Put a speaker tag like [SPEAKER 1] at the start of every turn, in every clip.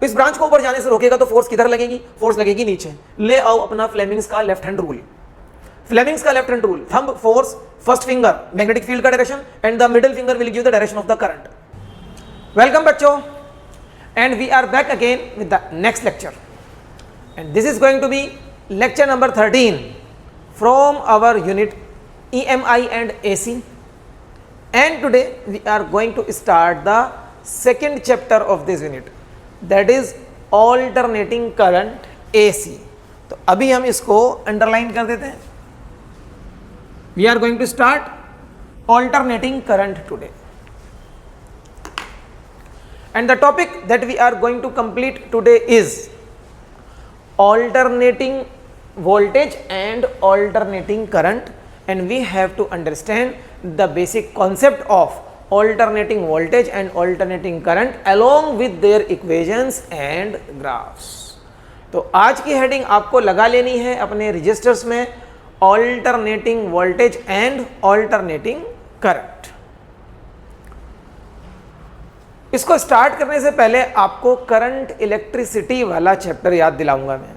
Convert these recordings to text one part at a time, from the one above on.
[SPEAKER 1] इस ब्रांच को ऊपर जाने से रोकेगा तो फोर्स किधर लगेगी, फोर्स लगेगी नीचे। ले आओ अपना फ्लेमिंग्स का लेफ्ट हैंड रूल। फ्लेमिंग्स का left hand rule, thumb force, first finger magnetic field का direction and the middle finger will give the direction of the current. Welcome बच्चों, and we are back again with the next lecture and this is going to be lecture number 13 from our unit EMI and AC, and today we are going to start the second chapter of this unit, that is alternating current AC। तो अभी हम इसको underline कर देते हैं। We are going to start alternating current today, and the topic that we are going to complete today is alternating voltage and alternating current, and we have to understand the basic concept of alternating voltage and alternating current along with their equations and graphs। तो आज की heading आपको लगा लेनी है अपने registers में, alternating voltage and alternating current। इसको स्टार्ट करने से पहले आपको करंट इलेक्ट्रिसिटी वाला चैप्टर याद दिलाऊंगा मैं।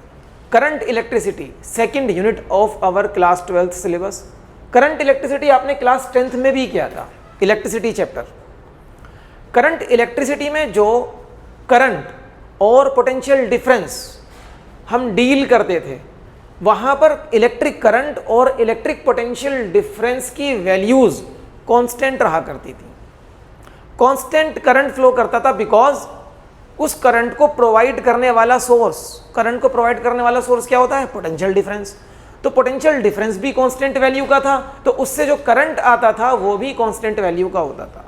[SPEAKER 1] Current electricity second unit of our class 12th syllabus. Current electricity आपने क्लास 10th में भी किया था, इलेक्ट्रिसिटी चैप्टर। करंट इलेक्ट्रिसिटी में जो करंट और पोटेंशियल डिफरेंस हम डील करते थे, वहाँ पर इलेक्ट्रिक करंट और इलेक्ट्रिक पोटेंशियल डिफरेंस की वैल्यूज़ कांस्टेंट रहा करती थी। कांस्टेंट करंट फ्लो करता था बिकॉज उस करंट को प्रोवाइड करने वाला सोर्स, करंट को प्रोवाइड करने वाला सोर्स क्या होता है, पोटेंशियल डिफरेंस। तो पोटेंशियल डिफरेंस भी कांस्टेंट वैल्यू का था, तो उससे जो करंट आता था वो भी कांस्टेंट वैल्यू का होता था।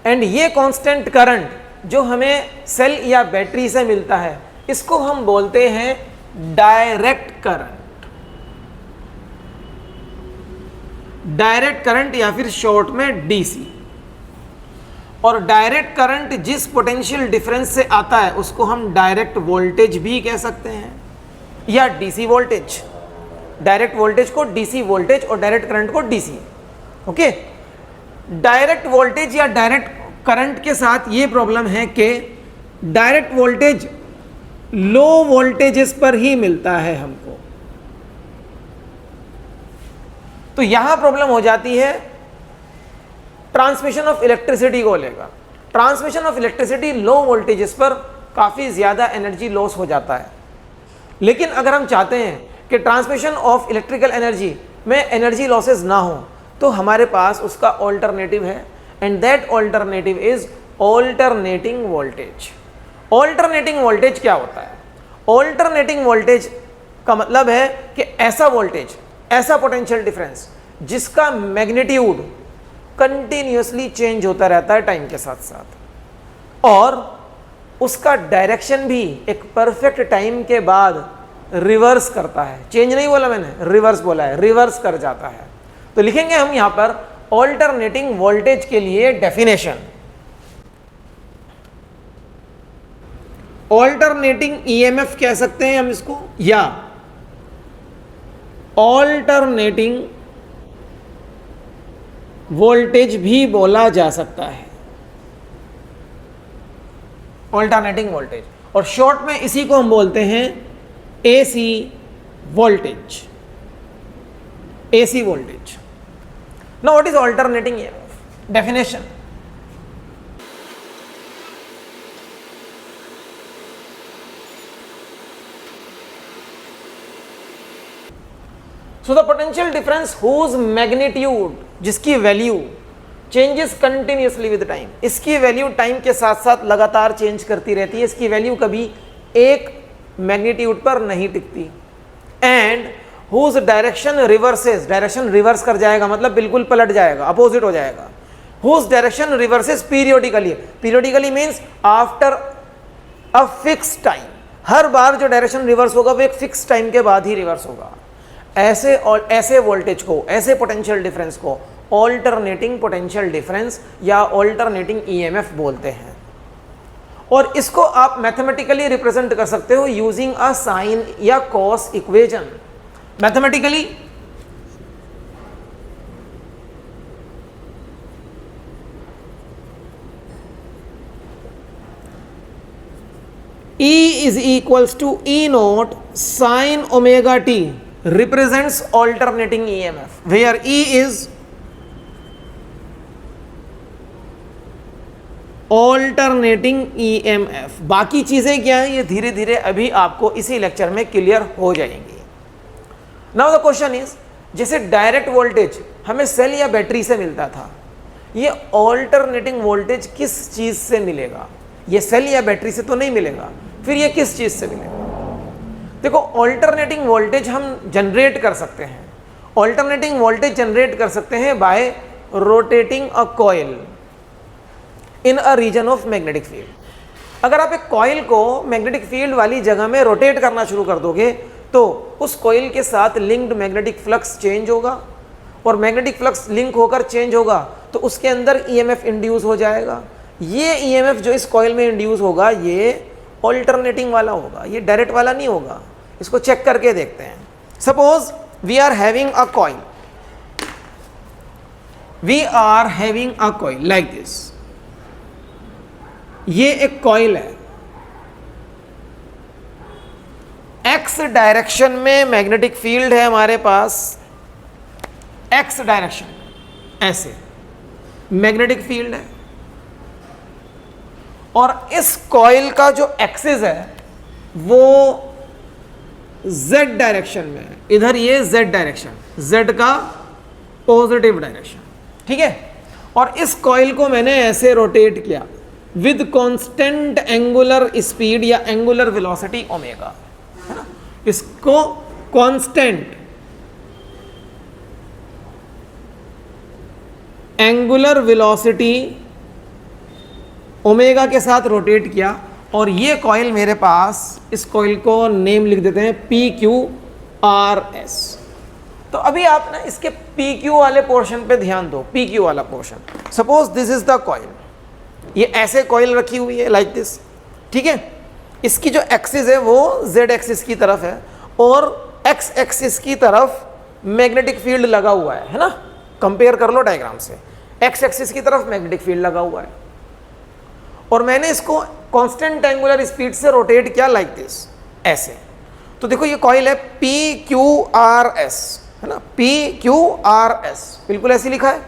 [SPEAKER 1] एंड ये कांस्टेंट करंट जो हमें सेल या बैटरी से मिलता है, इसको हम बोलते हैं डायरेक्ट करंट। डायरेक्ट करंट या फिर शॉर्ट में डीसी। और डायरेक्ट करंट जिस पोटेंशियल डिफरेंस से आता है उसको हम डायरेक्ट वोल्टेज भी कह सकते हैं या डीसी वोल्टेज। डायरेक्ट वोल्टेज को डीसी वोल्टेज और डायरेक्ट करंट को डीसी। ओके, डायरेक्ट वोल्टेज या डायरेक्ट करंट के साथ ये प्रॉब्लम है कि डायरेक्ट वोल्टेज लो वोल्टेजेस पर ही मिलता है हमको। तो यहां प्रॉब्लम हो जाती है ट्रांसमिशन ऑफ इलेक्ट्रिसिटी को लेकर। Transmission of electricity low voltages पर काफ़ी ज़्यादा एनर्जी लॉस हो जाता है। लेकिन अगर हम चाहते हैं कि ट्रांसमिशन ऑफ इलेक्ट्रिकल एनर्जी में एनर्जी लॉसेस ना हो, तो हमारे पास उसका ऑल्टरनेटिव है, and that alternative is alternating voltage. Alternating voltage क्या होता है? ऑल्टरनेटिंग वोल्टेज का मतलब है कि ऐसा वोल्टेज, ऐसा पोटेंशियल डिफरेंस जिसका मैग्नीट्यूड कंटिन्यूसली चेंज होता रहता है टाइम के साथ साथ, और उसका डायरेक्शन भी एक परफेक्ट टाइम के बाद रिवर्स करता है। चेंज नहीं बोला मैंने, रिवर्स बोला है, रिवर्स कर जाता है। तो लिखेंगे हम यहां पर ऑल्टरनेटिंग वोल्टेज के लिए डेफिनेशन। ऑल्टरनेटिंग ईएमएफ कह सकते हैं हम इसको, या ऑल्टरनेटिंग वोल्टेज भी बोला जा सकता है। ऑल्टरनेटिंग वोल्टेज, और शॉर्ट में इसी को हम बोलते हैं AC voltage। AC voltage। Now what is alternating EMF? Definition. So the potential difference whose magnitude, जिसकी value changes continuously with time, इसकी वैल्यू टाइम के साथ साथ लगातार चेंज करती रहती है। इसकी वैल्यू कभी एक मैग्नीट्यूड पर नहीं टिकती। And whose direction reverses, direction reverse कर जाएगा मतलब बिल्कुल पलट जाएगा, अपोजिट हो जाएगा। Whose direction reverses periodically, periodically means after a fix time. हर बार जो डायरेक्शन रिवर्स होगा वो एक फिक्स टाइम के बाद ही रिवर्स होगा। ऐसे और ऐसे वोल्टेज को, ऐसे पोटेंशियल डिफरेंस को ऑल्टरनेटिंग पोटेंशियल डिफरेंस या ऑल्टरनेटिंग ईएमएफ बोलते हैं। और इसको आप मैथमेटिकली रिप्रेजेंट कर सकते हो यूजिंग अ साइन या cos equation. Mathematically E is equals to E naught sin omega t represents alternating EMF, where E is alternating EMF. बाकी चीजें क्या है ये धीरे धीरे अभी आपको इसी लेक्चर में क्लियर हो जाएंगी. नाउ द क्वेश्चन इज, जैसे डायरेक्ट वोल्टेज हमें सेल या बैटरी से मिलता था, ये ऑल्टरनेटिंग वोल्टेज किस चीज से मिलेगा? ये सेल या बैटरी से तो नहीं मिलेगा, फिर ये किस चीज से मिलेगा? देखो, ऑल्टरनेटिंग वोल्टेज हम जनरेट कर सकते हैं. ऑल्टरनेटिंग वोल्टेज जनरेट कर सकते हैं by rotating a coil in a region of magnetic field. अगर आप एक कॉइल को मैग्नेटिक फील्ड वाली जगह में रोटेट करना शुरू कर दोगे तो उस कॉइल के साथ लिंक्ड मैग्नेटिक फ्लक्स चेंज होगा, और मैग्नेटिक फ्लक्स लिंक होकर चेंज होगा तो उसके अंदर ईएमएफ इंड्यूस हो जाएगा. ये ईएमएफ जो इस कॉइल में इंड्यूस होगा ये ऑल्टरनेटिंग वाला होगा, ये डायरेक्ट वाला नहीं होगा. इसको चेक करके देखते हैं. Suppose we are having a coil, we are having a coil like this. ये एक कॉइल है, एक्स डायरेक्शन में मैग्नेटिक फील्ड है हमारे पास, एक्स डायरेक्शन ऐसे मैग्नेटिक फील्ड है, और इस कॉइल का जो एक्सिस है वो z डायरेक्शन में है. इधर ये z डायरेक्शन, z का पॉजिटिव डायरेक्शन, ठीक है. और इस कॉइल को मैंने ऐसे रोटेट किया विद कांस्टेंट एंगुलर स्पीड या एंगुलर वेलोसिटी ओमेगा, है ना. इसको कांस्टेंट एंगुलर वेलोसिटी ओमेगा के साथ रोटेट किया, और ये कॉइल मेरे पास, इस कॉइल को नेम लिख देते हैं PQRS. तो अभी आप ना इसके PQ वाले पोर्शन पे ध्यान दो. PQ वाला portion, suppose this is the coil, ये ऐसे कॉइल रखी हुई है लाइक दिस, ठीक है. इसकी जो एक्सिस है वो Z एक्सिस की तरफ है और X एक्सिस की तरफ मैग्नेटिक फील्ड लगा हुआ है ना. कंपेयर कर लो डायग्राम से, X एक्सिस की तरफ मैग्नेटिक फील्ड लगा हुआ है, और मैंने इसको कांस्टेंट एंगुलर स्पीड से रोटेट किया लाइक दिस, ऐसे. तो देखो ये कॉइल है PQRS, है ना, PQRS बिल्कुल ऐसे लिखा है.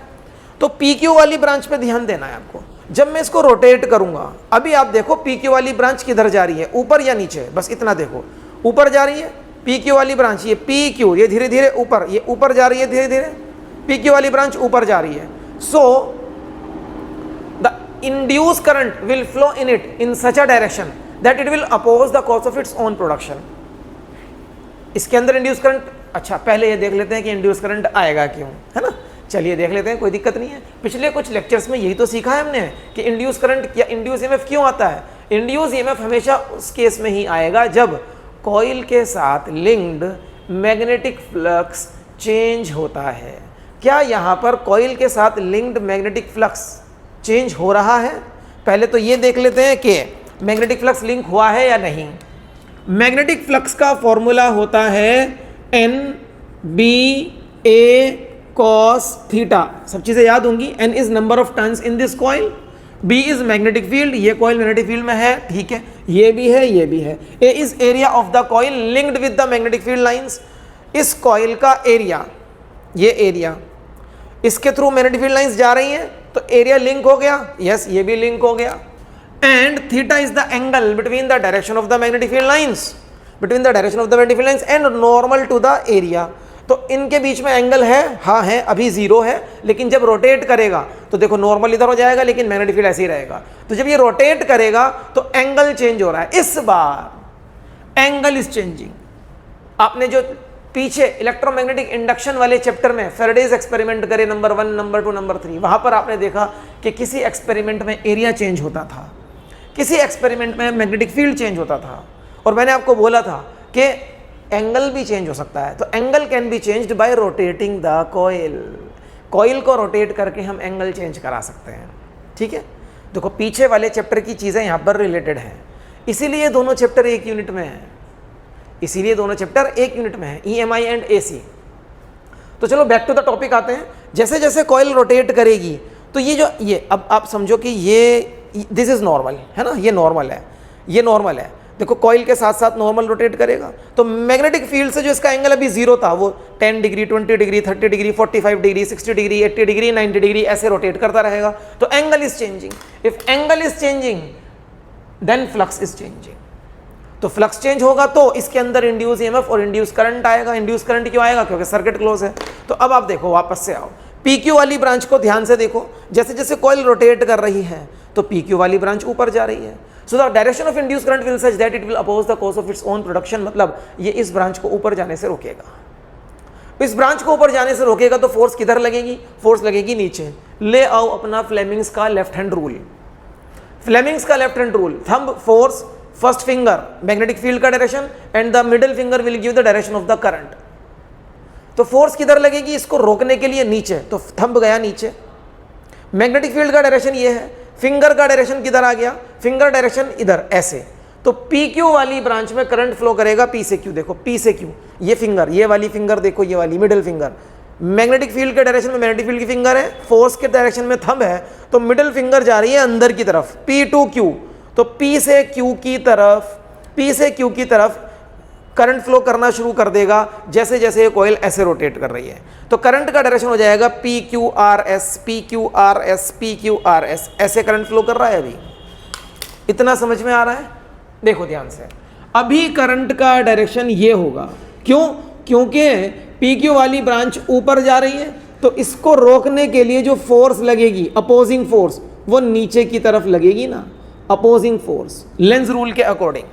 [SPEAKER 1] तो PQ वाली ब्रांच पे ध्यान देना है आपको. जब मैं इसको रोटेट करूंगा, अभी आप देखो PQ वाली ब्रांच किधर जा रही है, ऊपर या नीचे, बस इतना देखो. ऊपर जा रही है PQ वाली ब्रांच, ये PQ, ये धीरे धीरे ऊपर, ये ऊपर जा रही है धीरे धीरे, PQ वाली ब्रांच ऊपर जा रही है. So the induced current will flow in it in such a direction that it will oppose the cause of its own production. इसके अंदर induced current, अच्छा पहले ये देख लेते हैं कि induced current आएगा क्यों, है ना. चलिए देख लेते हैं, कोई दिक्कत नहीं है. पिछले कुछ लेक्चर्स में यही तो सीखा है हमने कि induced current या induced EMF क्यों आता है. induced EMF हमेशा उस केस में ही आएगा जब कॉइल के साथ लिंक्ड मैग्नेटिक फ्लक्स चेंज होता है. क्या यहाँ पर कॉइल के साथ लिंक्ड मैग्नेटिक फ्लक्स चेंज हो रहा है? पहले तो ये देख लेते हैं कि मैग्नेटिक फ्लक्स लिंक हुआ है या नहीं. मैग्नेटिक फ्लक्स का फॉर्मूला होता है NBA cos थीटा. सब चीज़ें याद होंगी. N is number of turns in this coil, B is magnetic field, ये कॉइल मैग्नेटिक फील्ड में है, ठीक है, ये भी है, ये भी है. A is area of the coil linked with the magnetic field lines. इस कॉइल का एरिया, ये एरिया, इसके थ्रू मैग्नेटिक फील्ड लाइंस जा रही हैं तो एरिया लिंक हो गया. यस, ये भी लिंक हो गया. And theta is the angle between the direction of the magnetic field lines, between the direction of the magnetic field lines and normal to the area. तो इनके बीच में एंगल है, हाँ है, अभी जीरो है, लेकिन जब रोटेट करेगा तो देखो नॉर्मल इधर हो जाएगा लेकिन मैग्नेटिक फील्ड ऐसे ही रहेगा. तो जब ये रोटेट करेगा तो एंगल चेंज हो रहा है. इस बार एंगल इज चेंजिंग. आपने जो पीछे इलेक्ट्रोमैग्नेटिक इंडक्शन वाले चैप्टर में फैराडेज एक्सपेरिमेंट करे, नंबर 1, नंबर 2, नंबर 3, वहां पर आपने देखा कि किसी एक्सपेरिमेंट में एरिया चेंज होता था, किसी एक्सपेरिमेंट में मैग्नेटिक फील्ड चेंज होता था, और मैंने आपको बोला था कि एंगल भी चेंज हो सकता है. तो angle can be changed by rotating the coil. Coil को रोटेट करके हम एंगल चेंज करा सकते हैं, ठीक है. देखो पीछे वाले चैप्टर की चीज़ें यहाँ पर रिलेटेड हैं, इसीलिए दोनों चैप्टर एक यूनिट में हैं, इसीलिए दोनों चैप्टर एक यूनिट में है, EMI एंड AC. तो चलो बैक टू द टॉपिक आते हैं. जैसे जैसे कॉइल रोटेट करेगी तो ये जो, ये अब आप समझो कि ये दिस इज नॉर्मल है ना, ये नॉर्मल है, ये नॉर्मल है. देखो कॉइल के साथ साथ नॉर्मल रोटेट करेगा, तो मैग्नेटिक फील्ड से जो इसका एंगल अभी जीरो था वो 10 degree, 20 degree, 30 degree, 45 degree, 60 degree, 80 degree, 90 degree ऐसे रोटेट करता रहेगा। तो angle is changing. If angle is changing then flux is changing. तो फ्लक्स चेंज होगा तो इसके अंदर इंड्यूस ईएमएफ और इंड्यूस करंट आएगा। इंड्यूस करंट क्यों आएगा? क्योंकि सर्किट क्लोज है। तो अब आप देखो, वापस से आओ, PQ वाली ब्रांच को ध्यान से देखो। जैसे जैसे कॉइल रोटेट कर रही है तो PQ वाली ब्रांच ऊपर जा रही है। So the direction of induce current will such that it will oppose the course of its own production. मतलब ये इस ब्रांच को ऊपर जाने से रोकेगा। इस ब्रांच को ऊपर जाने से रोकेगा तो फोर्स किधर लगेगी? फोर्स लगेगी नीचे। ले आओ अपना फ्लेमिंग्स का लेफ्ट हैंड रूल। फ्लेमिंग्स का left hand rule, thumb force, first finger magnetic field का direction and the middle finger will give the direction of the current. तो फोर्स किधर लगेगी? इसको रोकने के लिए नीचे, तो थंब गया नीचे। मैग्नेटिक फील्ड का डायरेक्शन ये है, फिंगर का डायरेक्शन किधर आ गया? फिंगर डायरेक्शन इधर, ऐसे। तो PQ वाली ब्रांच में करंट फ्लो करेगा P से Q। देखो P से Q, ये फिंगर, ये वाली फिंगर देखो, ये वाली मिडिल फिंगर मैग्नेटिक फील्ड के डायरेक्शन में मैग्नेटिक फील्ड की फिंगर है, फोर्स के डायरेक्शन में थंब है, तो मिडिल फिंगर जा रही है अंदर की तरफ, P to Q। तो P से Q की तरफ, P से Q की तरफ करंट फ्लो करना शुरू कर देगा जैसे जैसे ये कॉइल ऐसे रोटेट कर रही है। तो करंट का डायरेक्शन हो जाएगा PQRS, PQRS, PQRS। ऐसे करंट फ्लो कर रहा है अभी। इतना समझ में आ रहा है? देखो ध्यान से, अभी करंट का डायरेक्शन ये होगा। क्यों? क्योंकि PQ वाली ब्रांच ऊपर जा रही है, तो इसको रोकने के लिए जो फोर्स लगेगी, अपोजिंग फोर्स, वो नीचे की तरफ लगेगी ना। अपोजिंग फोर्स लेंज रूल के अकॉर्डिंग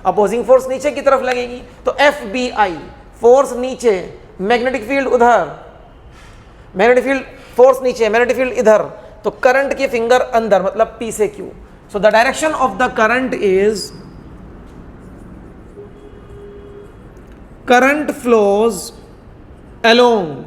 [SPEAKER 1] अपोजिंग फोर्स नीचे की तरफ लगेगी। तो FBI फोर्स नीचे, मैग्नेटिक फील्ड उधर, मैग्नेटिक फील्ड फोर्स नीचे, मैग्नेटिक फील्ड इधर, तो करंट की फिंगर अंदर, मतलब P से Q। So the direction of the current is, current flows along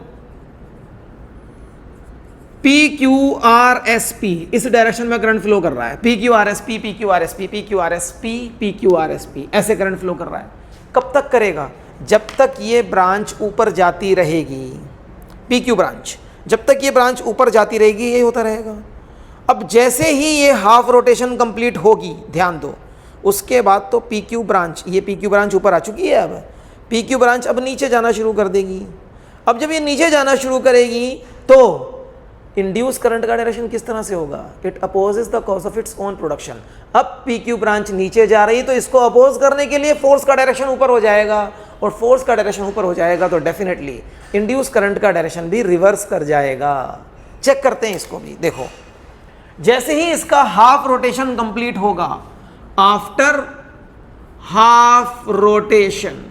[SPEAKER 1] PQRSP। इस डायरेक्शन में करंट फ्लो कर रहा है, PQRSP, PQRSP, PQRSP, PQRSP, ऐसे करंट फ्लो कर रहा है। कब तक करेगा? जब तक ये ब्रांच ऊपर जाती रहेगी, PQ ब्रांच, जब तक ये ब्रांच ऊपर जाती रहेगी ये होता रहेगा। अब जैसे ही ये हाफ रोटेशन कंप्लीट होगी, ध्यान दो, उसके बाद तो PQ ब्रांच, ये PQ ब्रांच ऊपर आ चुकी है, अब PQ ब्रांच अब नीचे जाना शुरू कर देगी। अब जब ये नीचे जाना शुरू करेगी तो इंड्यूस करंट का डायरेक्शन किस तरह से होगा? It opposes the cause of its own production. अब PQ ब्रांच नीचे जा रही, तो इसको अपोज करने के लिए फोर्स का डायरेक्शन ऊपर हो जाएगा, और फोर्स का डायरेक्शन ऊपर हो जाएगा तो डेफिनेटली इंड्यूस करंट का डायरेक्शन भी रिवर्स कर जाएगा। चेक करते हैं इसको भी। देखो, जैसे ही इसका हाफ रोटेशन कंप्लीट होगा, आफ्टर हाफ रोटेशन,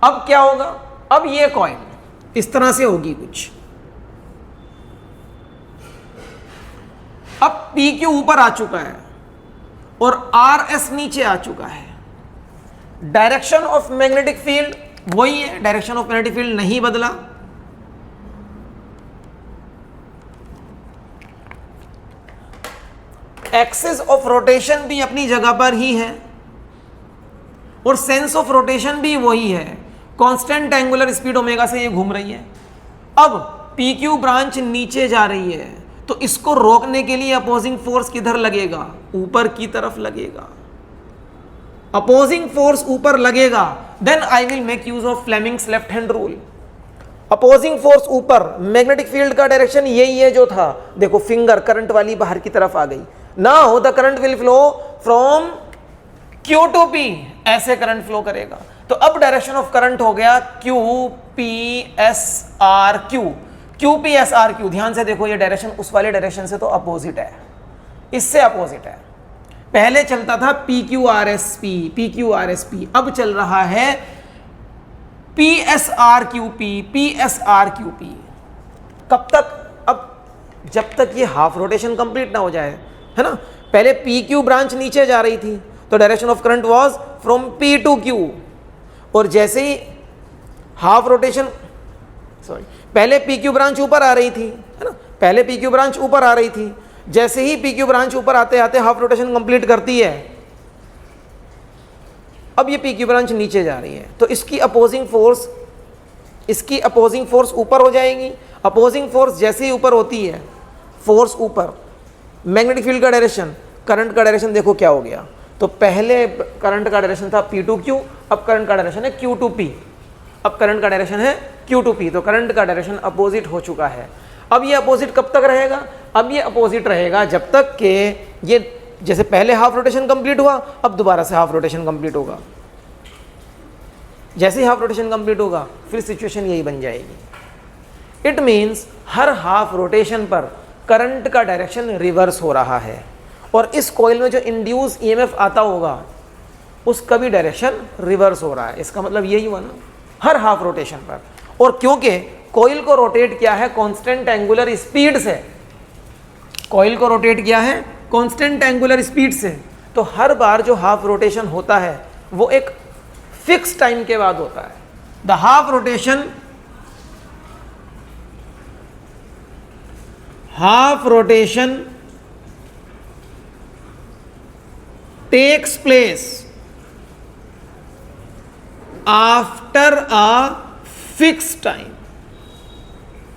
[SPEAKER 1] अब क्या होगा? अब ये कॉइल इस तरह से होगी कुछ। अब PQ ऊपर आ चुका है और RS नीचे आ चुका है। डायरेक्शन ऑफ मैग्नेटिक फील्ड वही है, डायरेक्शन ऑफ मैग्नेटिक फील्ड नहीं बदला। एक्सिस ऑफ रोटेशन भी अपनी जगह पर ही है और सेंस ऑफ रोटेशन भी वही है। कांस्टेंट एंगुलर स्पीड ओमेगा से ये घूम रही है। अब PQ ब्रांच नीचे जा रही है, तो इसको रोकने के लिए अपोजिंग फोर्स किधर लगेगा? ऊपर की तरफ लगेगा। अपोजिंग फोर्स ऊपर लगेगा, then I will make use of Fleming's left hand rule. Opposing force ऊपर, मैग्नेटिक फील्ड का डायरेक्शन यही है जो था। देखो फिंगर करंट वाली बाहर की तरफ आ गई। Now the current will flow from Q to P, ऐसे करंट फ्लो करेगा। तो अब डायरेक्शन ऑफ करंट हो गया QPSRQ। QPSRQ, ध्यान से देखो, ये डायरेक्शन उस वाले डायरेक्शन से तो अपोजिट है, इससे अपोजिट है। पहले चलता था PQRSP, PQRSP, अब चल रहा है PSRQP, PSRQP। कब तक? अब जब तक ये हाफ रोटेशन कंप्लीट ना हो जाए, है ना। पहले PQ ब्रांच नीचे जा रही थी, तो direction of current was from P to Q, और जैसे ही हाफ रोटेशन, सॉरी, पहले PQ ब्रांच ऊपर आ रही थी, है ना, पहले PQ ब्रांच ऊपर आ रही थी। जैसे ही PQ ब्रांच ऊपर आते आते हाफ रोटेशन कंप्लीट करती है, अब ये PQ ब्रांच नीचे जा रही है, तो इसकी अपोजिंग फोर्स ऊपर हो जाएगी। अपोजिंग फोर्स जैसे ही ऊपर होती है, फोर्स ऊपर, मैग्नेटिक फील्ड का डायरेक्शन, करंट का डायरेक्शन देखो क्या हो गया। तो पहले करंट का डायरेक्शन था P2Q, अब करंट का डायरेक्शन है Q2P। अब करंट का डायरेक्शन है Q2P, तो करंट का डायरेक्शन अपोजिट हो चुका है। अब ये अपोजिट कब तक रहेगा? अब ये अपोजिट रहेगा जब तक कि ये जैसे पहले हाफ रोटेशन कंप्लीट हुआ, अब दोबारा से हाफ रोटेशन कंप्लीट होगा। जैसे ही हाफ रोटेशन कंप्लीट होगा फिर सिचुएशन यही बन जाएगी। It means her half rotation पर करंट का डायरेक्शन रिवर्स हो रहा है, और इस कॉइल में जो इंड्यूस ईएमएफ आता होगा उसका भी डायरेक्शन रिवर्स हो रहा है। इसका मतलब यही हुआ ना, हर हाफ रोटेशन पर। और क्योंकि कॉइल को रोटेट किया है कांस्टेंट एंगुलर स्पीड से, कॉइल को रोटेट किया है कांस्टेंट एंगुलर स्पीड से, तो हर बार जो हाफ रोटेशन होता है वो एक फिक्स टाइम के बाद होता है। The half rotation takes place after a fix time.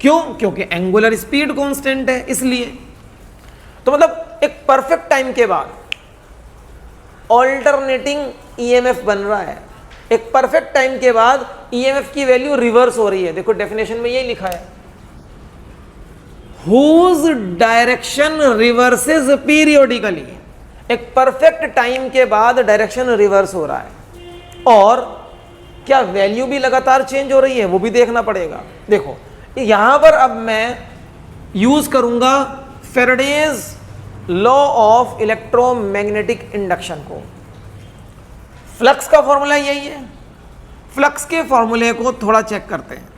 [SPEAKER 1] क्यों? क्योंकि एंगुलर स्पीड कांस्टेंट है इसलिए। तो मतलब एक परफेक्ट टाइम के बाद ऑल्टरनेटिंग ईएमएफ बन रहा है, एक परफेक्ट टाइम के बाद ईएमएफ की वैल्यू रिवर्स हो रही है। देखो डेफिनेशन में यही लिखा है, हुज डायरेक्शन रिवर्सेस पीरियोडिकली। एक परफेक्ट टाइम के बाद डायरेक्शन रिवर्स हो रहा है, और क्या वैल्यू भी लगातार चेंज हो रही है वो भी देखना पड़ेगा। देखो यहां पर अब मैं यूज करूंगा Faraday's law of electromagnetic induction को। फ्लक्स का फॉर्मूला यही है। फ्लक्स के फॉर्मूले को थोड़ा चेक करते हैं।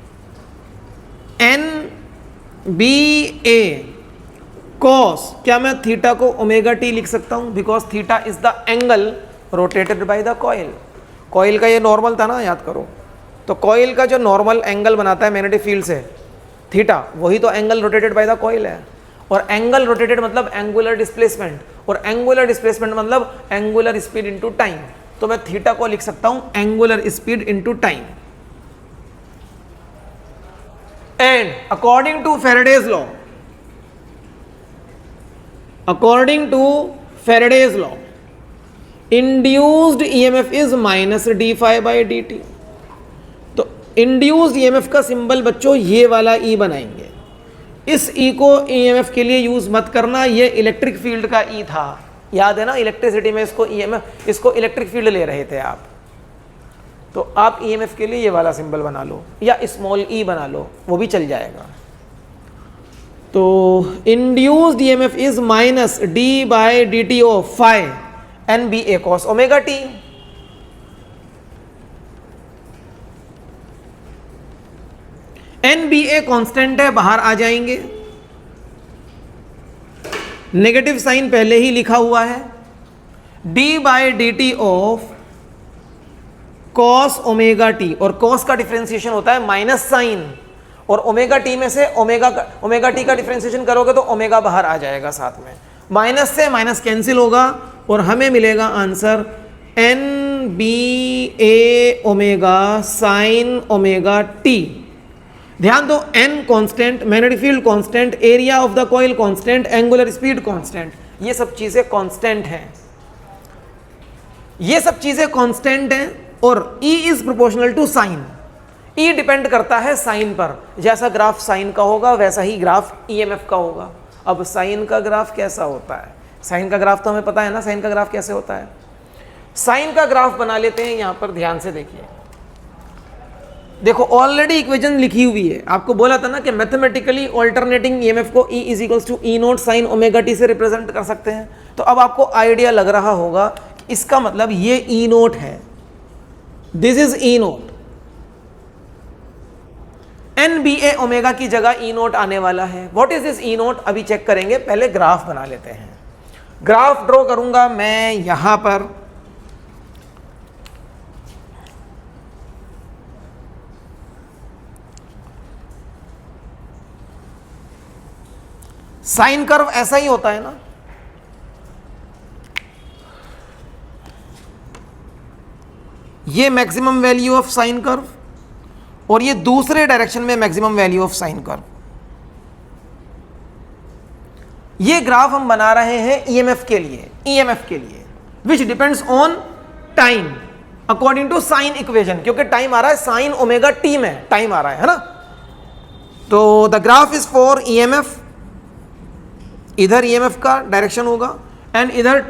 [SPEAKER 1] NBA कॉस, क्या मैं थीटा को ओमेगा टी लिख सकता हूं? Because theta is the angle rotated by the coil. Coil का ये नॉर्मल था ना, याद करो। तो कॉइल का जो नॉर्मल एंगल बनाता है मैग्नेटिक फील्ड से, थीटा, वही तो angle rotated by the coil है। और एंगल रोटेटेड मतलब एंगुलर डिस्प्लेसमेंट, और एंगुलर डिस्प्लेसमेंट मतलब एंगुलर स्पीड इनटू टाइम। तो मैं थीटा को लिख सकता हूं angular speed into time. And according to Faraday's law, induced EMF is minus D phi by D T. तो इंड्यूस्ड ईएमएफ का सिंबल बच्चों ये वाला ई बनाएंगे। इस ई को ईएमएफ के लिए यूज मत करना, ये इलेक्ट्रिक फील्ड का ई था, याद है ना। इलेक्ट्रिसिटी में इसको ईएमएफ, इसको इलेक्ट्रिक फील्ड ले रहे थे आप। तो आप ईएमएफ के लिए ये वाला सिंबल बना लो या स्मॉल ई बना लो, वो भी चल जाएगा। तो induced EMF is minus D by D T of phi NBA cos omega T. NBA constant है, बाहर आ जाएंगे। नेगेटिव साइन पहले ही लिखा हुआ है। d by D T of cos omega T, और कॉस का डिफरेंशिएशन होता है माइनस साइन, और ओमेगा टी में से ओमेगा टी का डिफरेंशिएशन करोगे तो ओमेगा बाहर आ जाएगा साथ में। माइनस से माइनस कैंसिल होगा और हमें मिलेगा answer NBA omega sine omega T. ध्यान दो, n constant, magnetic field constant, area of the coil constant, angular speed constant, ये सब चीजें कांस्टेंट हैं। ये सब चीजें कांस्टेंट हैं। और E is proportional to sine. E depend करता है साइन पर। जैसा ग्राफ साइन का होगा वैसा ही ग्राफ EMF का होगा। अब साइन का ग्राफ कैसा होता है? साइन का ग्राफ तो हमें पता है ना, साइन का ग्राफ कैसे होता है। साइन का ग्राफ बना लेते हैं। यहां पर ध्यान से देखिए, देखो ऑलरेडी इक्वेशन लिखी हुई है। आपको बोला था ना कि मैथमेटिकली ऑल्टरनेटिंग ईएमएफ को E is equals to E naught sine omega T से रिप्रेजेंट कर सकते हैं। तो अब आपको आइडिया लग रहा होगा कि इसका मतलब ये ई नोट है, this is E note. NBA omega की जगह ई नोट आने वाला है। What is this E note? अभी चेक करेंगे, पहले ग्राफ बना लेते हैं। ग्राफ ड्रॉ करूंगा मैं यहां पर। साइन कर्व ऐसा ही होता है ना, ये maximum value of sine curve और ये दूसरे डायरेक्शन में maximum value of sine curve. ये ग्राफ हम बना रहे हैं ईएमएफ के लिए which depends on time according to sine equation, क्योंकि टाइम आ रहा है साइन ओमेगा टी में टाइम आ रहा है ना। तो the graph is for EMF, इधर ईएमएफ का डायरेक्शन होगा एंड इधर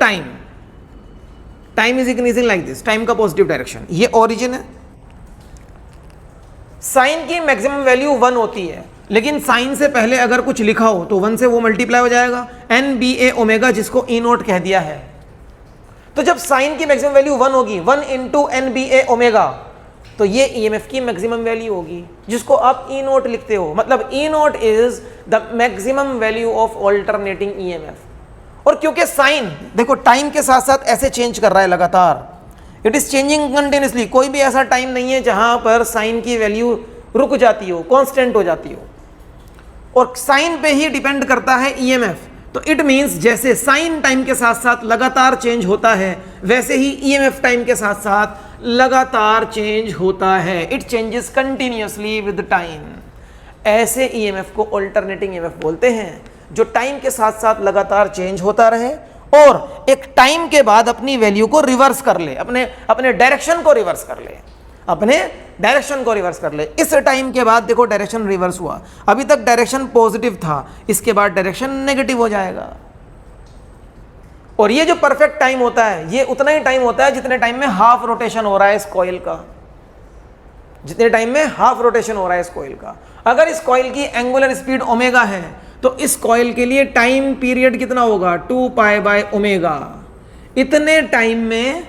[SPEAKER 1] time is increasing like this, time का पॉजिटिव डायरेक्शन, ये ओरिजिन है। साइन की मैक्सिमम वैल्यू 1 होती है, लेकिन साइन से पहले अगर कुछ लिखा हो तो 1 से वो मल्टीप्लाई हो जाएगा, एन बी ए ओमेगा, जिसको ई नोट कह दिया है। तो जब साइन की मैक्सिमम वैल्यू 1 होगी, 1 इंटू एन बी ए ओमेगा, तो ये ईएमएफ की मैक्सिमम वैल्यू होगी, जिसको आप ई नोट लिखते हो। मतलब E naught is the maximum value of alternating EMF. और क्योंकि साइन देखो टाइम के साथ साथ ऐसे चेंज कर रहा है लगातार, इट इज चेंजिंग कंटिन्यूसली, कोई भी ऐसा टाइम नहीं है जहां पर साइन की वैल्यू रुक जाती हो, कांस्टेंट हो जाती हो, और साइन पे ही डिपेंड करता है ईएमएफ। तो इट मींस जैसे साइन टाइम के साथ साथ लगातार चेंज होता है, वैसे ही ईएमएफ टाइम के साथ साथ लगातार चेंज होता है, it changes continuously with time. ऐसे ईएमएफ को अल्टरनेटिंग ईएमएफ बोलते हैं, जो टाइम के साथ साथ लगातार चेंज होता रहे और एक टाइम के बाद अपनी वैल्यू को रिवर्स कर ले, अपने डायरेक्शन को रिवर्स कर ले, इस टाइम के बाद देखो डायरेक्शन रिवर्स हुआ, अभी तक डायरेक्शन पॉजिटिव था, इसके बाद डायरेक्शन नेगेटिव हो जाएगा। और ये जो परफेक्ट टाइम होता है, ये उतना ही टाइम होता है जितने टाइम में हाफ रोटेशन हो रहा है इस कॉइल का, अगर इस कॉइल की एंगुलर स्पीड ओमेगा है तो इस कॉइल के लिए टाइम पीरियड कितना होगा, 2 पाई बाय ओमेगा। इतने टाइम में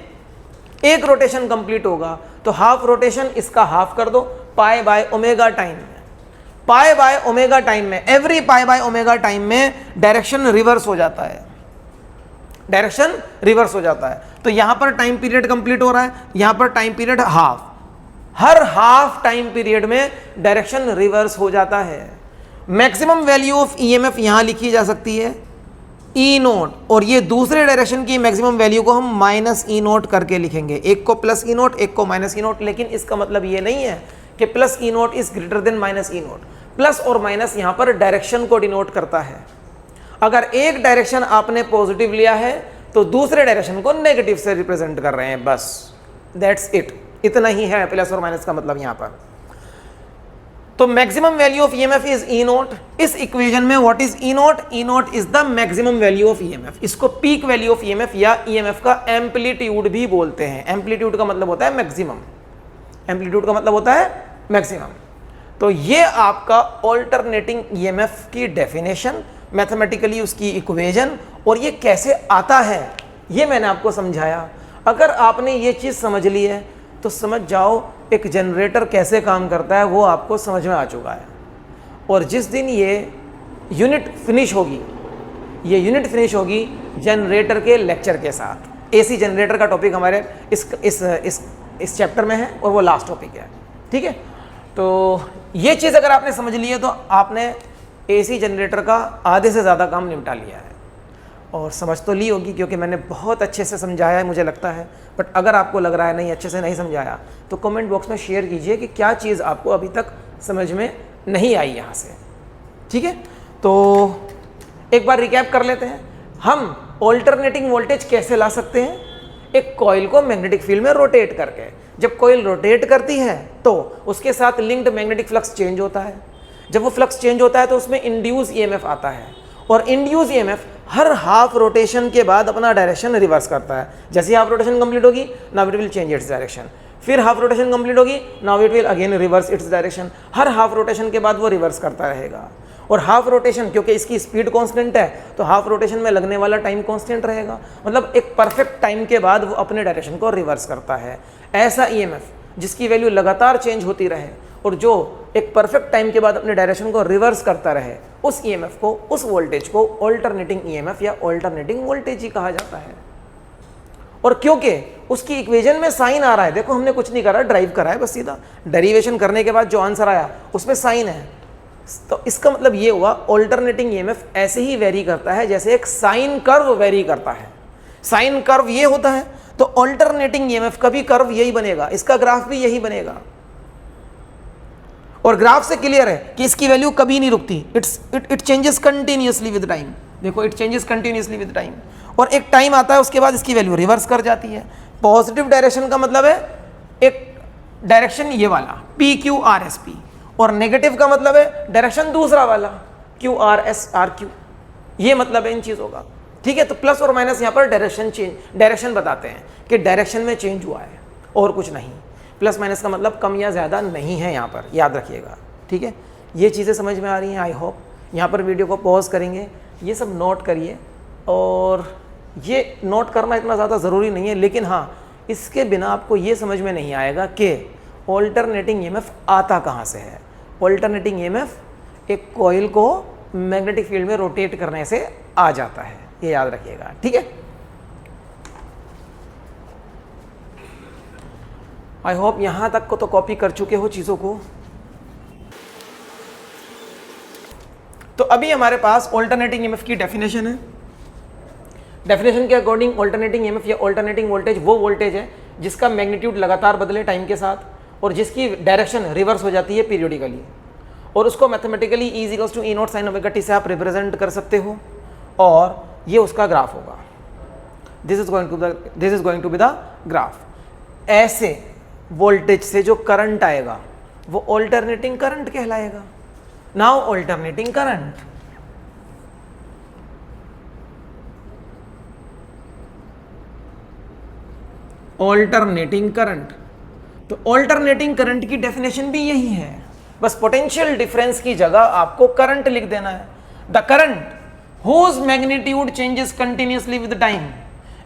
[SPEAKER 1] एक रोटेशन कंप्लीट होगा, तो हाफ रोटेशन इसका हाफ कर दो, पाई बाय ओमेगा टाइम में, every pi by omega time में डायरेक्शन रिवर्स हो जाता है, तो यहां पर टाइम पीरियड कंप्लीट हो रहा है, यहां पर टाइम पीरियड हाफ, हर हाफ टाइम पीरियड में डायरेक्शन रिवर्स हो जाता है। मैक्सिमम वैल्यू ऑफ ईएमएफ यहां लिखी जा सकती है ई नोट, और ये दूसरे डायरेक्शन की मैक्सिमम वैल्यू को हम माइनस ई नोट करके लिखेंगे, एक को प्लस ई नोट, एक को माइनस ई नोट। लेकिन इसका मतलब ये नहीं है कि plus E naught is greater than minus E note. Plus और माइनस यहां पर डायरेक्शन को डिनोट करता है। अगर एक डायरेक्शन आपने पॉजिटिव लिया है तो दूसरे डायरेक्शन को नेगेटिव से रिप्रेजेंट कर रहे हैं, बस दैट्स इट, इतना ही है प्लस और माइनस का मतलब यहां पर। तो maximum value of EMF is E note. इस इक्वेशन में what is E note? E naught is the maximum value of EMF. इसको पीक वैल्यू ऑफ ईएमएफ या ईएमएफ का एम्पलीट्यूड भी बोलते हैं। एम्पलीट्यूड का मतलब होता है मैक्सिमम, तो ये आपका ऑल्टरनेटिंग ईएमएफ की डेफिनेशन, मैथमेटिकली उसकी इक्वेशन, और ये कैसे आता है ये मैंने आपको समझाया। अगर आपने ये चीज़ समझ ली है तो समझ जाओ एक जनरेटर कैसे काम करता है, वो आपको समझ में आ चुका है। और जिस दिन ये यूनिट फिनिश होगी जनरेटर के लेक्चर के साथ, एसी जनरेटर का टॉपिक हमारे इस चैप्टर में है और वो लास्ट टॉपिक है, ठीक है। तो ये चीज़ अगर आपने समझ ली है तो आपने एसी जनरेटर का आधे से ज़्यादा काम निपटा लिया है, और समझ तो ली होगी क्योंकि मैंने बहुत अच्छे से समझाया है मुझे लगता है। बट अगर आपको लग रहा है नहीं अच्छे से नहीं समझाया तो कमेंट बॉक्स में शेयर कीजिए कि क्या चीज़ आपको अभी तक समझ में नहीं आई यहाँ से, ठीक है। तो एक बार रिकैप कर लेते हैं, हम ऑल्टरनेटिंग वोल्टेज कैसे ला सकते हैं? एक कॉइल को मैग्नेटिक फील्ड में रोटेट करके। जब कॉइल रोटेट करती है तो उसके साथ लिंक्ड मैग्नेटिक फ्लक्स चेंज होता है। जब वो फ्लक्स चेंज होता है तो उसमें इंड्यूस ईएमएफ आता है, और इंड्यूस ईएमएफ हर हाफ रोटेशन के बाद अपना डायरेक्शन रिवर्स करता है। जैसे हाफ रोटेशन कंप्लीट होगी, now it will change its direction. फिर हाफ रोटेशन कंप्लीट होगी, now it will again reverse its direction. Her half rotation के बाद वो रिवर्स करता रहेगा। और हाफ रोटेशन, क्योंकि इसकी स्पीड कांस्टेंट है तो हाफ रोटेशन में लगने वाला टाइम कांस्टेंट रहेगा, मतलब एक परफेक्ट टाइम के बाद वो अपने डायरेक्शन को रिवर्स करता है। ऐसा ईएमएफ जिसकी वैल्यू लगातार चेंज होती रहे और जो एक परफेक्ट टाइम के बाद अपने डायरेक्शन को रिवर्स करता रहे, उस ईएमएफ को, उस वोल्टेज को ऑल्टरनेटिंग ईएमएफ या ऑल्टरनेटिंग वोल्टेज ही कहा जाता है। और क्योंकि उसकी इक्वेशन में साइन आ रहा है, देखो हमने कुछ नहीं करा, ड्राइव करा है बस सीधा, डेरिवेशन करने के बाद जो आंसर आया उसमें साइन है, तो इसका मतलब ये हुआ ऑल्टरनेटिंग ईएमएफ ऐसे ही वेरी करता है जैसे एक साइन कर्व वेरी करता है। साइन कर्व ये होता है तो ऑल्टरनेटिंग ईएमएफ का भी कर्व यही बनेगा, इसका ग्राफ भी यही बनेगा। और ग्राफ से क्लियर है कि इसकी वैल्यू कभी नहीं रुकती, it changes continuously with time. देखो it changes continuously with time, और एक टाइम आता है उसके बाद इसकी वैल्यू रिवर्स कर जाती है। पॉजिटिव डायरेक्शन का मतलब है एक डायरेक्शन ये वाला P Q R S P, और नेगेटिव का मतलब है डायरेक्शन दूसरा वाला Q R S R Q, ये मतलब है इन चीज़ों का। ठीक है, तो प्लस और माइनस यहाँ पर डायरेक्शन बताते हैं कि डायरेक्शन में चेंज हुआ है और कुछ नहीं। प्लस माइनस का मतलब कम या ज़्यादा नहीं है यहाँ पर, याद रखिएगा। ठीक है, ये चीज़ें समझ में आ रही हैं आई होप। यहाँ पर वीडियो को पॉज करेंगे, ये सब नोट करिए, और ये नोट करना इतना ज़्यादा ज़रूरी नहीं है, लेकिन हाँ इसके बिना आपको ये समझ में नहीं आएगा कि ऑल्टरनेटिंग ईएमएफ आता कहाँ से है। ऑल्टरनेटिंग ईएमएफ एक कॉइल को मैग्नेटिक फील्ड में रोटेट करने से आ जाता है, ये याद रखिएगा। ठीक है, आई होप यहाँ तक को तो कॉपी कर चुके हो चीज़ों को। तो अभी हमारे पास ऑल्टरनेटिंग ईएमएफ की डेफिनेशन है। डेफिनेशन के अकॉर्डिंग ऑल्टरनेटिंग ईएमएफ या ऑल्टरनेटिंग वोल्टेज वो वोल्टेज है जिसका मैग्नीट्यूड लगातार बदले टाइम के साथ और जिसकी डायरेक्शन रिवर्स हो जाती है पीरियोडिकली, और उसको mathematically E equals to E naught sine omega T से आप रिप्रेजेंट कर सकते हो, और ये उसका ग्राफ होगा। This is going to be the graph. ऐसे वोल्टेज से जो करंट आएगा वो ऑल्टरनेटिंग करंट कहलाएगा। Now alternating current, alternating current, तो ऑल्टरनेटिंग करंट की डेफिनेशन भी यही है, बस पोटेंशियल डिफरेंस की जगह आपको करंट लिख देना है। The current whose magnitude changes continuously with time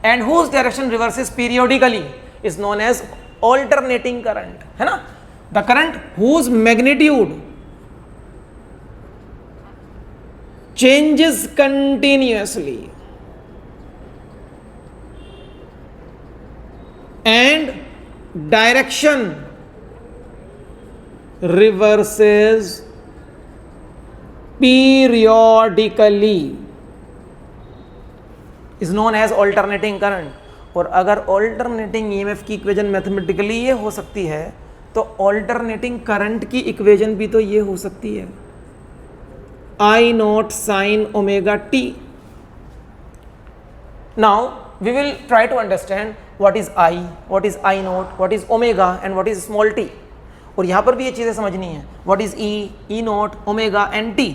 [SPEAKER 1] and whose direction reverses periodically is known as alternating current, है ना। the current whose magnitude changes continuously and direction reverses periodically is known as alternating current। और अगर alternating EMF की equation mathematically ये हो सकती है तो ऑल्टरनेटिंग करंट की इक्वेशन भी तो ये हो सकती है, I naught sine omega T. Now we will try to understand what is I, what is I naught, what is omega and what is small T. और यहाँ पर भी ये चीज़ें समझनी है, what is E naught, omega and T.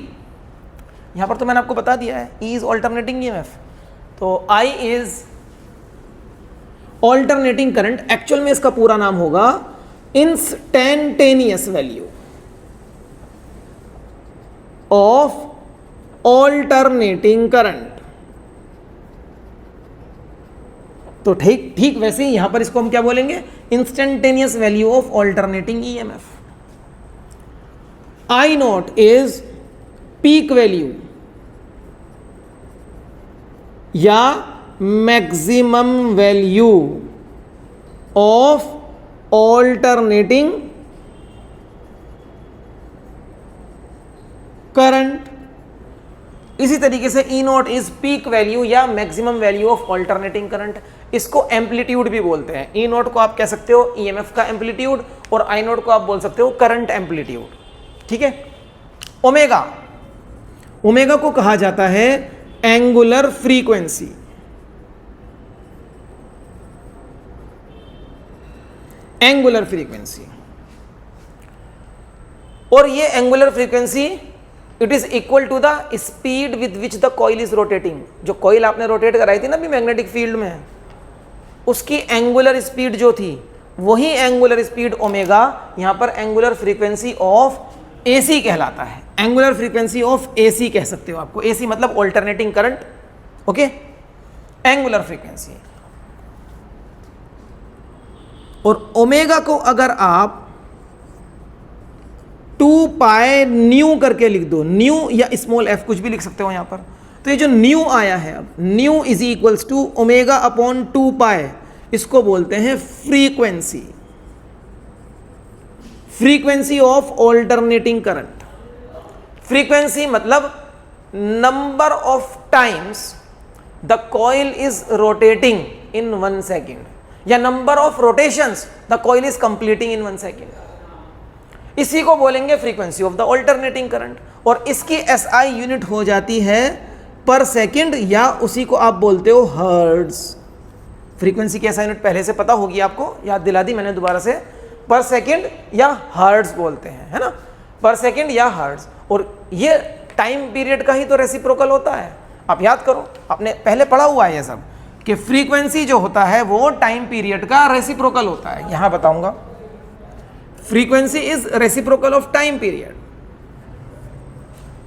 [SPEAKER 1] यहाँ पर तो मैंने आपको बता दिया है, ई इज ऑल्टरनेटिंग ईएमएफ, तो I is alternating current. Actual में इसका पूरा नाम होगा instantaneous value of alternating current. तो ठीक वैसे ही यहां पर इसको हम क्या बोलेंगे, instantaneous value of alternating EMF. I naught is peak value या maximum value of alternating current. इसी तरीके से E naught is peak value या maximum value of alternating current. इसको एम्पलीट्यूड भी बोलते हैं। ई नॉट को आप कह सकते हो ईएमएफ का एम्पलीट्यूड, और आई नॉट को आप बोल सकते हो करंट एम्पलीट्यूड। ठीक है, ओमेगा, ओमेगा को कहा जाता है एंगुलर फ्रीक्वेंसी। एंगुलर फ्रीक्वेंसी, और ये angular frequency it is equal to the speed with which the coil is rotating. जो कॉइल आपने रोटेट कराई थी ना अभी मैग्नेटिक फील्ड में, उसकी एंगुलर स्पीड जो थी वही एंगुलर स्पीड ओमेगा यहां पर एंगुलर फ्रीक्वेंसी ऑफ एसी कहलाता है। एंगुलर फ्रीक्वेंसी ऑफ एसी कह सकते हो आपको, एसी मतलब alternating current. Okay, angular frequency. और ओमेगा को अगर आप 2 पाई न्यू करके लिख दो, न्यू या स्मॉल एफ कुछ भी लिख सकते हो यहां पर, तो ये जो न्यू आया है अब, nu is equals to omega upon 2 pi, इसको बोलते हैं frequency. Frequency of alternating current. Frequency मतलब number of times the coil is rotating in 1 second, या number of rotations the coil is completing in 1 second. इसी को बोलेंगे frequency of the alternating current. और इसकी एसआई यूनिट हो जाती है पर सेकंड या उसी को आप बोलते हो हर्ट्ज। फ्रीक्वेंसी की ऐसा यूनिट पहले से पता होगी आपको, याद दिला दी मैंने दोबारा से, पर सेकंड या हर्ट्ज बोलते हैं, है ना, पर सेकंड या हर्ट्ज। और ये टाइम पीरियड का ही तो रेसिप्रोकल होता है। आप याद करो, आपने पहले पढ़ा हुआ है ये सब कि फ्रीक्वेंसी जो होता है वो टाइम पीरियड का रेसिप्रोकल होता है। यहां बताऊंगा, frequency is reciprocal of time period,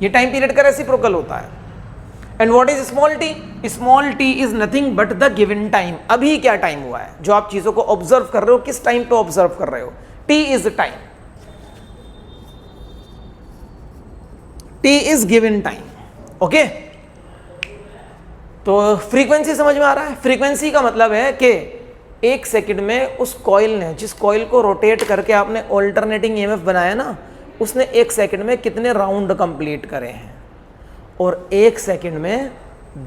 [SPEAKER 1] ये टाइम पीरियड का रेसिप्रोकल होता है। And what is small T? Small T is nothing but the given time. अभी क्या टाइम हुआ है, जो आप चीजों को ऑब्जर्व कर रहे हो, किस टाइम पे ऑब्जर्व कर रहे हो, T is time, T is given time. Okay, तो फ्रीक्वेंसी समझ में आ रहा है? फ्रीक्वेंसी का मतलब है कि एक सेकंड में उस कॉइल ने, जिस कॉइल को रोटेट करके आपने ऑल्टरनेटिंग ईएमएफ बनाया ना, उसने एक सेकंड में कितने राउंड कंप्लीट करे हैं। और एक सेकंड में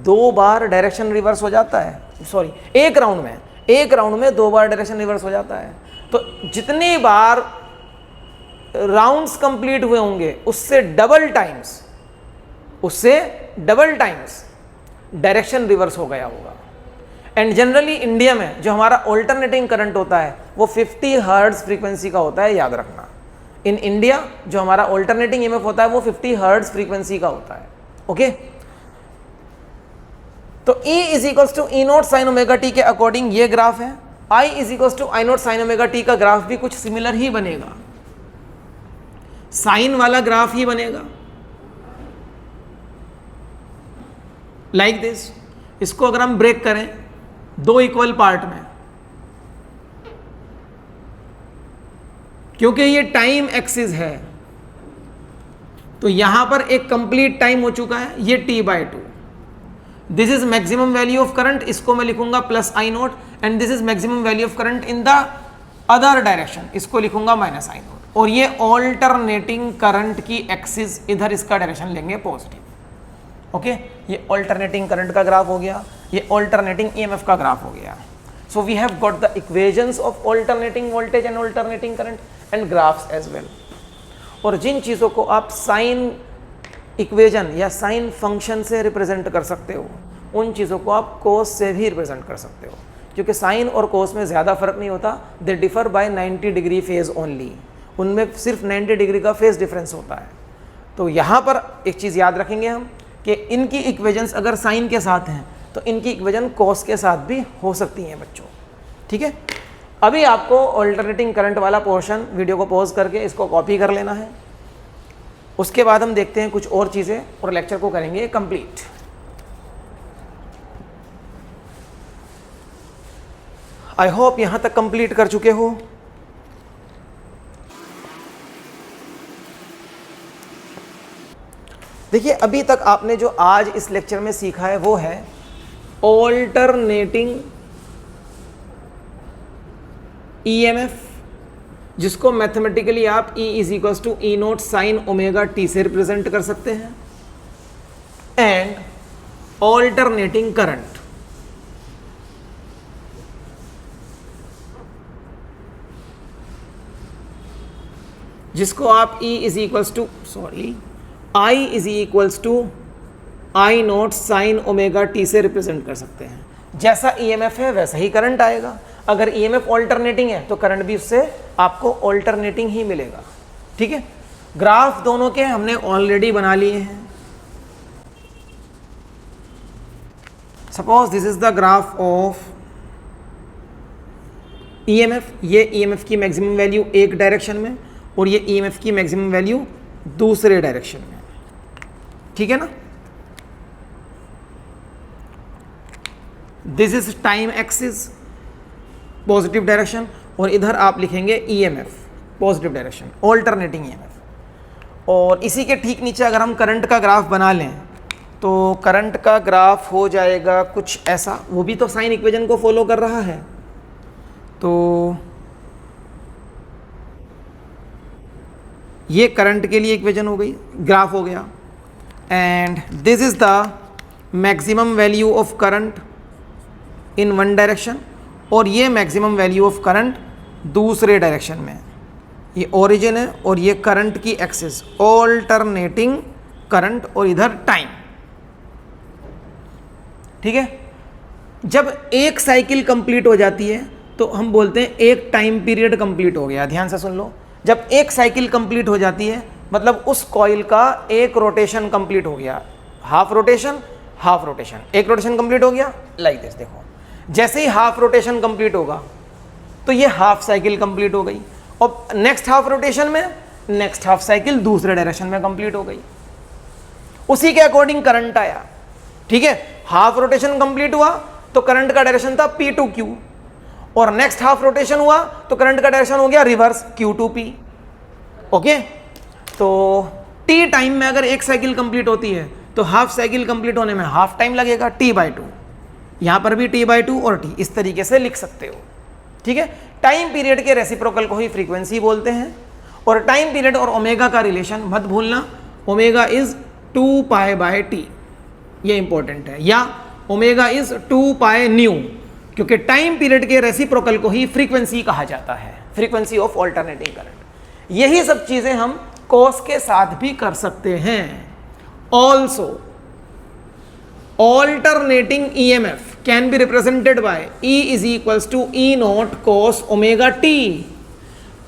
[SPEAKER 1] 2 बार डायरेक्शन रिवर्स हो जाता है, सॉरी एक राउंड में 2 बार डायरेक्शन रिवर्स हो जाता है। तो जितनी बार राउंड्स कंप्लीट हुए होंगे उससे डबल टाइम्स डायरेक्शन रिवर्स हो गया होगा। एंड जनरली इंडिया में जो हमारा ऑल्टरनेटिंग करंट होता है वो 50 हर्ट्ज फ्रीक्वेंसी का होता है, याद रखना। इन इंडिया जो हमारा ऑल्टरनेटिंग ईएमएफ होता है वो 50 हर्ट्ज फ्रीक्वेंसी का होता है। ओके, तो E is equals to E naught sine omega T के अकॉर्डिंग ये ग्राफ है। I is equals to I naught sine omega T का ग्राफ भी कुछ सिमिलर ही बनेगा, साइन वाला ग्राफ ही बनेगा, लाइक दिस। इसको अगर हम ब्रेक करें 2 इक्वल पार्ट में, क्योंकि ये टाइम एक्सिस है, तो यहां पर एक कंप्लीट टाइम हो चुका है, ये t/2। This is maximum value of current, इसको मैं लिखूंगा plus I note, and this is maximum value of current in the other direction, इसको लिखूंगा माइनस आई नोट। और ये ऑल्टरनेटिंग करंट की एक्सिस, इधर इसका डायरेक्शन लेंगे पॉजिटिव। ओके, ये ऑल्टरनेटिंग करंट का ग्राफ हो गया, ये ऑल्टरनेटिंग ईएमएफ का ग्राफ हो गया। So we have got the equations of alternating voltage and alternating current and graphs as well. और जिन चीज़ों को आप साइन इक्वेशन या साइन फंक्शन से रिप्रेजेंट कर सकते हो, उन चीज़ों को आप कोस से भी रिप्रेजेंट कर सकते हो, क्योंकि साइन और कोस में ज़्यादा फर्क नहीं होता, they differ by 90 degree phase only, उनमें सिर्फ 90 डिग्री का फेज डिफरेंस होता है। तो यहाँ पर एक चीज़ याद रखेंगे हम कि इनकी इक्वेशंस अगर साइन के साथ हैं तो इनकी इक्वेशन कोस के साथ भी हो सकती हैं बच्चों, ठीक है। अभी आपको ऑल्टरनेटिंग करंट वाला पोर्शन वीडियो को पॉज करके इसको कॉपी कर लेना है, उसके बाद हम देखते हैं कुछ और चीज़ें और लेक्चर को करेंगे कंप्लीट। आई होप यहां तक कंप्लीट कर चुके हो। देखिए, अभी तक आपने जो आज इस लेक्चर में सीखा है वो है ऑल्टरनेटिंग ईएमएफ, जिसको मैथमेटिकली आप E is equals to E naught sine omega T से रिप्रेजेंट कर सकते हैं, एंड ऑल्टरनेटिंग करंट, जिसको आप E is equals to I is equals to I naught sine omega T से रिप्रेजेंट कर सकते हैं। जैसा ईएमएफ है वैसा ही करंट आएगा। अगर ईएमएफ ऑल्टरनेटिंग है तो करंट भी उससे आपको ऑल्टरनेटिंग ही मिलेगा, ठीक है। ग्राफ दोनों के हमने ऑलरेडी बना लिए हैं। Suppose this is the graph of EMF, ये ईएमएफ की मैक्सिमम वैल्यू एक डायरेक्शन में और ये ईएमएफ की मैक्सिमम वैल्यू दूसरे डायरेक्शन में, ठीक है ना। This is time axis positive direction, और इधर आप लिखेंगे EMF positive direction, alternating EMF. और इसी के ठीक नीचे अगर हम करंट का ग्राफ बना लें तो करंट का ग्राफ हो जाएगा कुछ ऐसा, वो भी तो साइन इक्वेशन को फॉलो कर रहा है। तो ये करंट के लिए इक्वेशन हो गई, ग्राफ हो गया, and this is the maximum value of current in one direction, और ये मैक्सिमम वैल्यू ऑफ करंट दूसरे डायरेक्शन में। ये ओरिजिन है और ये करंट की एक्सिस, ऑल्टरनेटिंग करंट, और इधर टाइम। ठीक है। जब एक साइकिल कंप्लीट हो जाती है तो हम बोलते हैं एक टाइम पीरियड कंप्लीट हो गया। ध्यान से सुन लो, जब एक साइकिल कंप्लीट हो जाती है मतलब उस कॉइल का एक रोटेशन कंप्लीट हो गया, हाफ रोटेशन, एक रोटेशन कंप्लीट हो गया लाइक दिस। देखो जैसे ही हाफ रोटेशन कंप्लीट होगा तो ये हाफ साइकिल कंप्लीट हो गई, और नेक्स्ट हाफ रोटेशन में नेक्स्ट हाफ साइकिल दूसरे डायरेक्शन में कंप्लीट हो गई। उसी के अकॉर्डिंग करंट आया, ठीक है। हाफ रोटेशन कंप्लीट हुआ तो करंट का डायरेक्शन था P टू Q, और नेक्स्ट हाफ रोटेशन हुआ तो करंट का डायरेक्शन हो गया रिवर्स Q टू P। ओके, तो T टाइम में अगर एक साइकिल कंप्लीट होती है तो हाफ साइकिल कंप्लीट होने में हाफ टाइम लगेगा, T/2। यहां पर भी T/2 और T, इस तरीके से लिख सकते हो, ठीक है। टाइम पीरियड के रेसिप्रोकल को ही फ्रीक्वेंसी बोलते हैं। और टाइम पीरियड और ओमेगा का रिलेशन मत भूलना, ओमेगा इज 2π/T, ये इंपॉर्टेंट है, या ओमेगा इज 2πν, क्योंकि टाइम पीरियड के रेसिप्रोकल को ही फ्रीक्वेंसी कहा जाता है, फ्रीक्वेंसी ऑफ ऑल्टरनेटिंग करंट। यही सब चीजें हम कॉस के साथ भी कर सकते हैं। Also alternating EMF can be represented by E is equals to E0 cos omega T,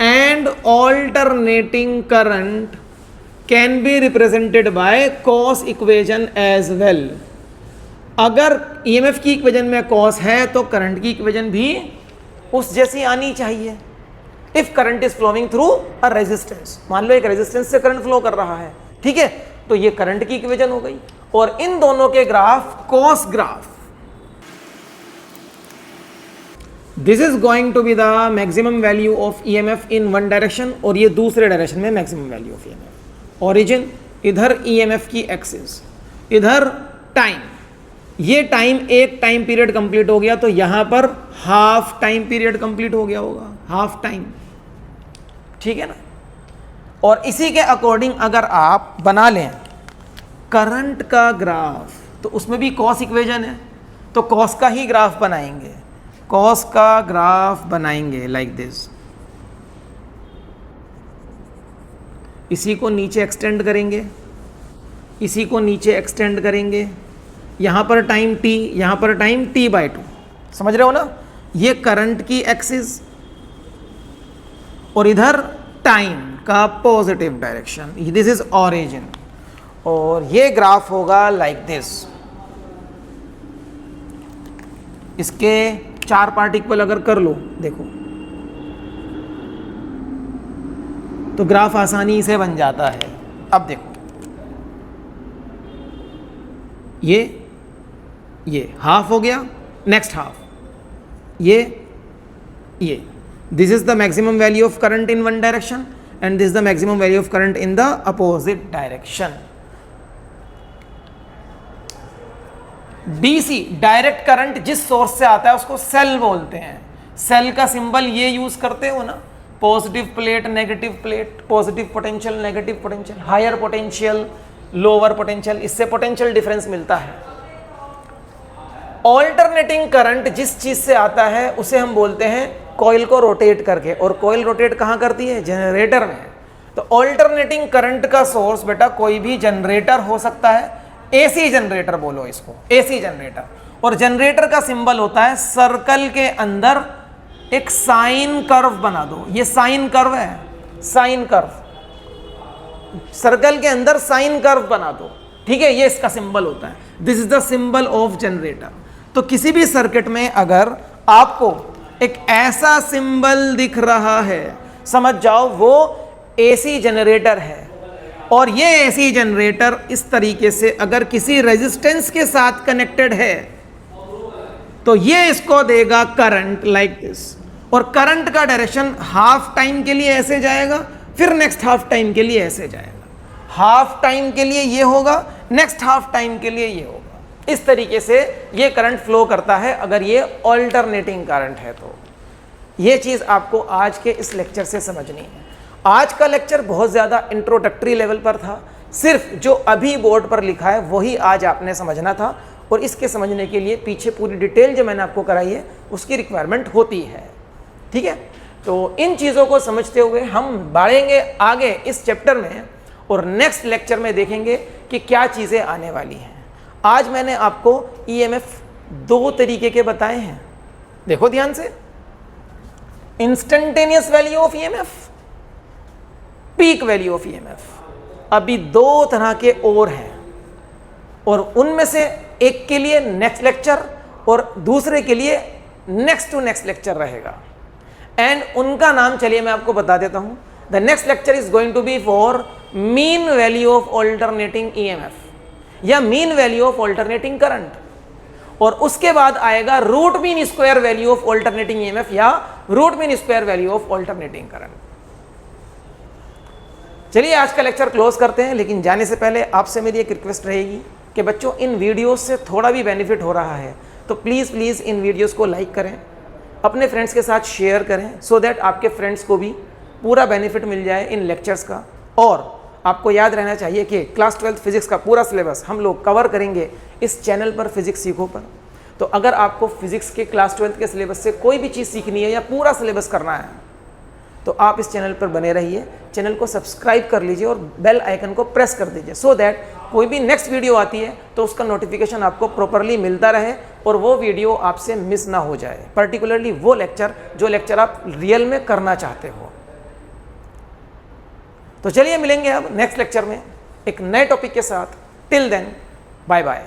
[SPEAKER 1] and alternating current can be represented by cos equation as well। अगर EMF की इक्वेशन में cos है तो करंट की इक्वेशन भी उस जैसी आनी चाहिए। If current is flowing through a resistance, मान लो एक रेजिस्टेंस से करंट फ्लो कर रहा है, ठीक है, तो ये करंट की इक्वेशन हो गई। और इन दोनों के graph cos graph, this is going to be the maximum value of EMF in one direction, और ये दूसरे डायरेक्शन में maximum value of EMF। Origin इधर EMF की एक्सिस, इधर टाइम, ये टाइम एक टाइम पीरियड कंप्लीट हो गया तो यहां पर हाफ टाइम पीरियड कंप्लीट हो गया होगा, हाफ टाइम, ठीक है ना। और इसी के अकॉर्डिंग अगर आप बना लें करंट का ग्राफ तो उसमें भी कॉस इक्वेशन है, तो कॉस का ही ग्राफ बनाएंगे, कॉस का ग्राफ बनाएंगे लाइक दिस। इसी को नीचे एक्सटेंड करेंगे, इसी को नीचे एक्सटेंड करेंगे, यहां पर टाइम t, यहां पर टाइम T/2, समझ रहे हो ना। ये करंट की एक्सिस और इधर टाइम का positive direction, this is origin, और ये ग्राफ होगा लाइक दिस। इसके 4 पार्ट इक्वल अगर कर लो, देखो तो ग्राफ आसानी से बन जाता है। अब देखो ये हाफ हो गया, नेक्स्ट हाफ, ये this is the maximum value of current in one direction and this is the maximum value of current in the opposite direction. DC direct current जिस सोर्स से आता है उसको सेल बोलते हैं। सेल का सिंबल ये यूज करते हो ना, positive plate, negative plate, positive potential, negative potential, higher potential, lower potential, इससे पोटेंशियल डिफरेंस मिलता है। ऑल्टरनेटिंग करंट जिस चीज से आता है उसे हम बोलते हैं कॉइल को रोटेट करके, और कॉइल रोटेट कहां करती है? जनरेटर में। तो ऑल्टरनेटिंग करंट का सोर्स बेटा कोई भी जनरेटर हो सकता है, एसी जनरेटर बोलो इसको, एसी जनरेटर। और जनरेटर का सिंबल होता है सर्कल के अंदर एक साइन कर्व बना दो, ये साइन कर्व है, साइन कर्व, सर्कल के अंदर साइन कर्व बना दो, ठीक है, ये इसका सिंबल होता है। This is the symbol of generator. तो किसी भी सर्किट में अगर आपको एक ऐसा सिंबल दिख रहा है, समझ जाओ वो एसी जनरेटर है। और ये एसी जनरेटर इस तरीके से अगर किसी रेजिस्टेंस के साथ कनेक्टेड है तो ये इसको देगा करंट लाइक दिस। और करंट का डायरेक्शन हाफ टाइम के लिए ऐसे जाएगा, फिर नेक्स्ट हाफ टाइम के लिए ऐसे जाएगा, हाफ टाइम के लिए ये होगा, नेक्स्ट हाफ टाइम के लिए ये होगा। इस तरीके से ये करंट फ्लो करता है अगर ये ऑल्टरनेटिंग करंट है। तो ये चीज़ आपको आज के इस लेक्चर से समझनी है। आज का लेक्चर बहुत ज़्यादा इंट्रोडक्टरी लेवल पर था, सिर्फ जो अभी बोर्ड पर लिखा है वही आज आपने समझना था, और इसके समझने के लिए पीछे पूरी डिटेल जो मैंने आपको कराई है उसकी रिक्वायरमेंट होती है, ठीक है। तो इन चीज़ों को समझते हुए हम बढ़ेंगे आगे इस चैप्टर में, और नेक्स्ट लेक्चर में देखेंगे कि क्या चीज़ें आने वाली हैं। आज मैंने आपको EMF दो तरीके के बताए हैं, देखो ध्यान से, instantaneous value of EMF, peak value of EMF. अभी दो तरह के और हैं, और उनमें से एक के लिए नेक्स्ट लेक्चर और दूसरे के लिए नेक्स्ट टू नेक्स्ट लेक्चर रहेगा। एंड उनका नाम चलिए मैं आपको बता देता हूं। The next lecture is going to be for mean value of alternating EMF या mean value of alternating current, और उसके बाद आएगा root mean square value of alternating EMF या root mean square value of alternating current. चलिए आज का lecture close करते हैं, लेकिन जाने से पहले आपसे मेरी एक रिक्वेस्ट रहेगी कि बच्चों इन वीडियोस से थोड़ा भी बेनिफिट हो रहा है तो प्लीज़ इन वीडियोस को लाइक करें, अपने फ्रेंड्स के साथ शेयर करें, सो दैट आपके फ्रेंड्स को भी पूरा बेनिफिट मिल जाए इन लेक्चर्स का। और आपको याद रहना चाहिए कि क्लास 12 फिजिक्स का पूरा सिलेबस हम लोग कवर करेंगे इस चैनल पर, फिजिक्स सीखो पर। तो अगर आपको फिजिक्स के क्लास 12 के सिलेबस से कोई भी चीज़ सीखनी है या पूरा सिलेबस करना है तो आप इस चैनल पर बने रहिए, चैनल को सब्सक्राइब कर लीजिए और बेल आइकन को प्रेस कर दीजिए, सो दैट कोई भी नेक्स्ट वीडियो आती है तो उसका नोटिफिकेशन आपको प्रॉपरली मिलता रहे और वो वीडियो आपसे मिस ना हो जाए, पर्टिकुलरली वो लेक्चर जो लेक्चर आप रियल में करना चाहते हो। तो चलिए मिलेंगे अब नेक्स्ट लेक्चर में एक नए टॉपिक के साथ। Till then bye bye.